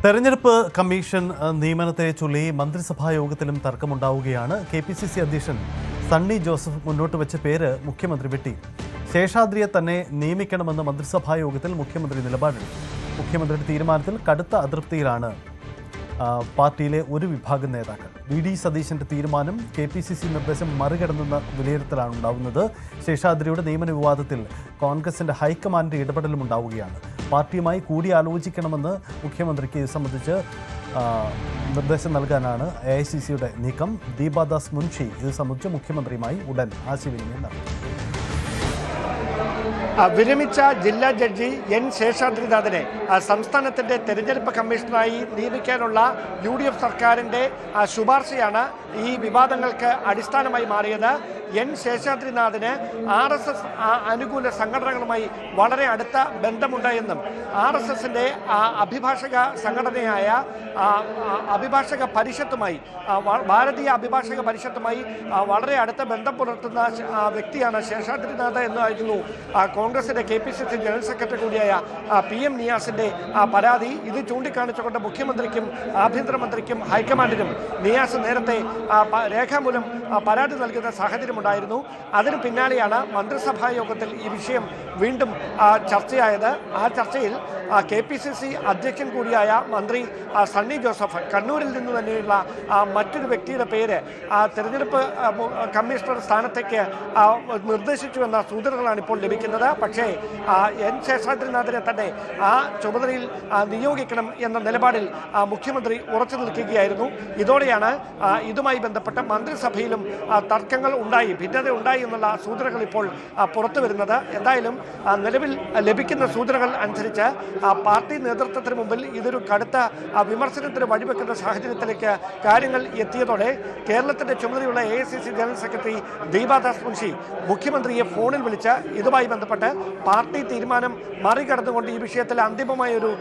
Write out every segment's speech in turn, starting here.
തെരഞ്ഞെടുപ്പ് കമ്മീഷൻ നിയമനത്തെ ചൊല്ലി മന്ത്രിസഭാ യോഗത്തിലും തർക്കമുണ്ടാവുകയാണ്. KPCC അധ്യക്ഷൻ സണ്ണി ജോസഫ് മുന്നോട്ട് വെച്ച പേര് മുഖ്യമന്ത്രി വെട്ടി. ശേഷാദ്രിയെ തന്നെ നിയമിക്കണമെന്ന് മന്ത്രിസഭാ യോഗത്തിൽ മുഖ്യമന്ത്രി നിലപാടെടുത്തു. മുഖ്യമന്ത്രിയുടെ തീരുമാനത്തിൽ കടുത്ത അതൃപ്തിയിലാണ് പാർട്ടിയിലെ ഒരു വിഭാഗം നേതാക്കൾ. VD സതീശന്റെ തീരുമാനം KPCC നിർദ്ദേശം മറികടന്നെന്ന വിലയിരുത്തലാണ് ഉണ്ടാവുന്നത്. ശേഷാദ്രിയുടെ നിയമന വിവാദത്തിൽ കോൺഗ്രസിന്റെ ഹൈക്കമാൻഡിന്റെ ഇടപെടലും ഉണ്ടാവുകയാണ്. പാർട്ടിയുമായി കൂടിയാലോചിക്കണമെന്ന് മുഖ്യമന്ത്രിക്ക് ഇത് സംബന്ധിച്ച് നിർദ്ദേശം നൽകാനാണ് AICCയുടെ നീക്കം. ദീപാദാസ് മുൻഷി ഇത് സംബന്ധിച്ച് മുഖ്യമന്ത്രിയുമായി ഉടൻ ആശയവിനിമയം നടത്തി. വിരമിച്ച ജില്ലാ ജഡ്ജി N ശേഷാദ്രിനാഥിനെ സംസ്ഥാനത്തിൻ്റെ തെരഞ്ഞെടുപ്പ് കമ്മീഷണറായി നിയമിക്കാനുള്ള UDF സർക്കാരിൻ്റെ ശുപാർശയാണ് ഈ വിവാദങ്ങൾക്ക് അടിസ്ഥാനമായി മാറിയത്. N ശേഷാദ്രിനാഥിന് RSS അനുകൂല സംഘടനകളുമായി വളരെ അടുത്ത ബന്ധമുണ്ട് എന്നും RSSന്റെ അഭിഭാഷക സംഘടനയായ അഭിഭാഷക പരിഷത്തുമായി ഭാരതീയ അഭിഭാഷക പരിഷത്തുമായി വളരെ അടുത്ത ബന്ധം പുലർത്തുന്ന വ്യക്തിയാണ് ശേഷാദ്രിനാഥ് എന്നായിരുന്നു കോൺഗ്രസിന്റെ KPCC ജനറൽ സെക്രട്ടറി കൂടിയായ PM നിയാസിന്റെ പരാതി. ഇത് ചൂണ്ടിക്കാണിച്ചുകൊണ്ട് മുഖ്യമന്ത്രിക്കും ആഭ്യന്തരമന്ത്രിക്കും ഹൈക്കമാൻഡിനും നിയാസ് നേരത്തെ രേഖാമൂലം പരാതി നൽകുന്ന സാഹചര്യമുണ്ടായിരുന്നു. അതിന് പിന്നാലെയാണ് മന്ത്രിസഭാ യോഗത്തിൽ ഈ വിഷയം വീണ്ടും ചർച്ചയായത്. ആ ചർച്ചയിൽ KPCC അധ്യക്ഷൻ കൂടിയായ മന്ത്രി സണ്ണി ജോസഫ് കണ്ണൂരിൽ നിന്ന് തന്നെയുള്ള മറ്റൊരു വ്യക്തിയുടെ പേര് തെരഞ്ഞെടുപ്പ് കമ്മീഷണർ സ്ഥാനത്തേക്ക് നിർദ്ദേശിച്ചുവെന്ന സൂചനകളാണ് ഇപ്പോൾ ലഭിക്കുന്നത്. പക്ഷേ N ശേഷാദ്രിനാഥിനെ തന്നെ ആ ചുമതലയിൽ നിയോഗിക്കണം എന്ന നിലപാടിൽ മുഖ്യമന്ത്രി ഉറച്ചു നിൽക്കുകയായിരുന്നു. ഇതോടെയാണ് ഇതുമായി ബന്ധപ്പെട്ട് മന്ത്രിസഭയിലും തർക്കങ്ങൾ ഉണ്ടായി, ഭിന്നത ഉണ്ടായി എന്നുള്ള സൂചനകൾ ഇപ്പോൾ പുറത്തു വരുന്നത്. എന്തായാലും നിലവിൽ ലഭിക്കുന്ന സൂചനകൾ അനുസരിച്ച് പാർട്ടി നേതൃത്വത്തിന് മുമ്പിൽ ഇതൊരു കടുത്ത വിമർശനത്തിന് വഴിവെക്കുന്ന സാഹചര്യത്തിലേക്ക് കാര്യങ്ങൾ എത്തിയതോടെ കേരളത്തിന്റെ ചുമതലയുള്ള AICC general secretary Deepa Das Munshi മുഖ്യമന്ത്രിയെ ഫോണിൽ വിളിച്ച് ഇതുമായി ബന്ധപ്പെട്ട് പാർട്ടി തീരുമാനം മറികടന്നുകൊണ്ട് ഈ വിഷയത്തിൽ അന്തിമമായ ഒരു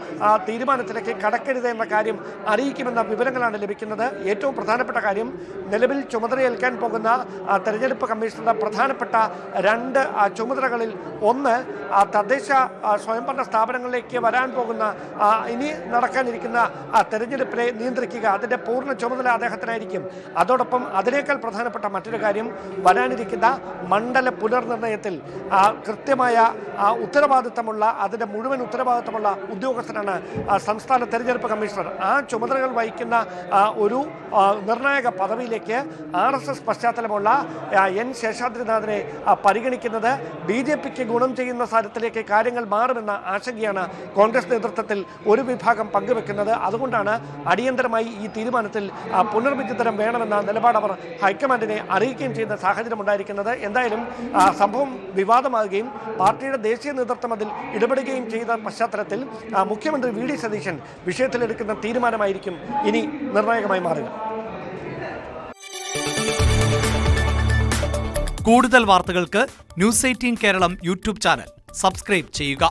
തീരുമാനത്തിലേക്ക് കടക്കരുത് എന്ന കാര്യം അറിയിക്കുമെന്ന വിവരങ്ങളാണ് ലഭിക്കുന്നത്. ഏറ്റവും പ്രധാനപ്പെട്ട കാര്യം, നിലവിൽ ചുമതലയേൽക്കാൻ പോകുന്ന തെരഞ്ഞെടുപ്പ് കമ്മീഷണറുടെ പ്രധാനപ്പെട്ട രണ്ട് ചുമതലകളിൽ ഒന്ന് തദ്ദേശ സ്വയംഭരണ സ്ഥാപനങ്ങളിലേക്ക് വരാൻ പോകുന്ന ഇനി നടക്കാനിരിക്കുന്ന തെരഞ്ഞെടുപ്പിനെ നിയന്ത്രിക്കുക, അതിൻ്റെ പൂർണ്ണ ചുമതല അദ്ദേഹത്തിനായിരിക്കും. അതോടൊപ്പം അതിനേക്കാൾ പ്രധാനപ്പെട്ട മറ്റൊരു കാര്യം, വരാനിരിക്കുന്ന മണ്ഡല പുനർനിർണയത്തിൽ കൃത്യമായ ഉത്തരവാദിത്തമുള്ള, അതിൻ്റെ മുഴുവൻ ഉത്തരവാദിത്തമുള്ള ഉദ്യോഗസ്ഥനാണ് സംസ്ഥാന തെരഞ്ഞെടുപ്പ് കമ്മീഷണർ. ആ ചുമതലകൾ വഹിക്കുന്ന ഒരു നിർണായക പദവിയിലേക്ക് RSS പശ്ചാത്തലമുള്ള N ശേഷാദ്രിനാഥിനെ പരിഗണിക്കുന്നത് BJPക്ക് ഗുണം ചെയ്യുന്ന തരത്തിലേക്ക് കാര്യങ്ങൾ മാറുമെന്ന ആശങ്കയാണ് കോൺഗ്രസ് നേതൃത്വത്തിൽ ഒരു വിഭാഗം പങ്കുവെക്കുന്നത്. അതുകൊണ്ടാണ് അടിയന്തരമായി ഈ തീരുമാനത്തിൽ പുനർവിചിന്തനം വേണമെന്ന നിലപാട് അവർ ഹൈക്കമാൻഡിനെ അറിയിക്കുകയും ചെയ്യുന്ന സാഹചര്യം ഉണ്ടായിരിക്കുന്നത്. എന്തായാലും സംഭവം വിവാദമാകുകയും പാർട്ടിയുടെ ദേശീയ നേതൃത്വം അതിൽ ഇടപെടുകയും ചെയ്ത പശ്ചാത്തലത്തിൽ മുഖ്യമന്ത്രി VD സതീശൻ വിഷയത്തിലെടുക്കുന്ന തീരുമാനമായിരിക്കും ഇനി നിർണായകമായി മാറുക. കൂടുതൽ വാർത്തകൾക്ക് News 18 കേരളം YouTube ചാനൽ സബ്സ്ക്രൈബ് ചെയ്യുക.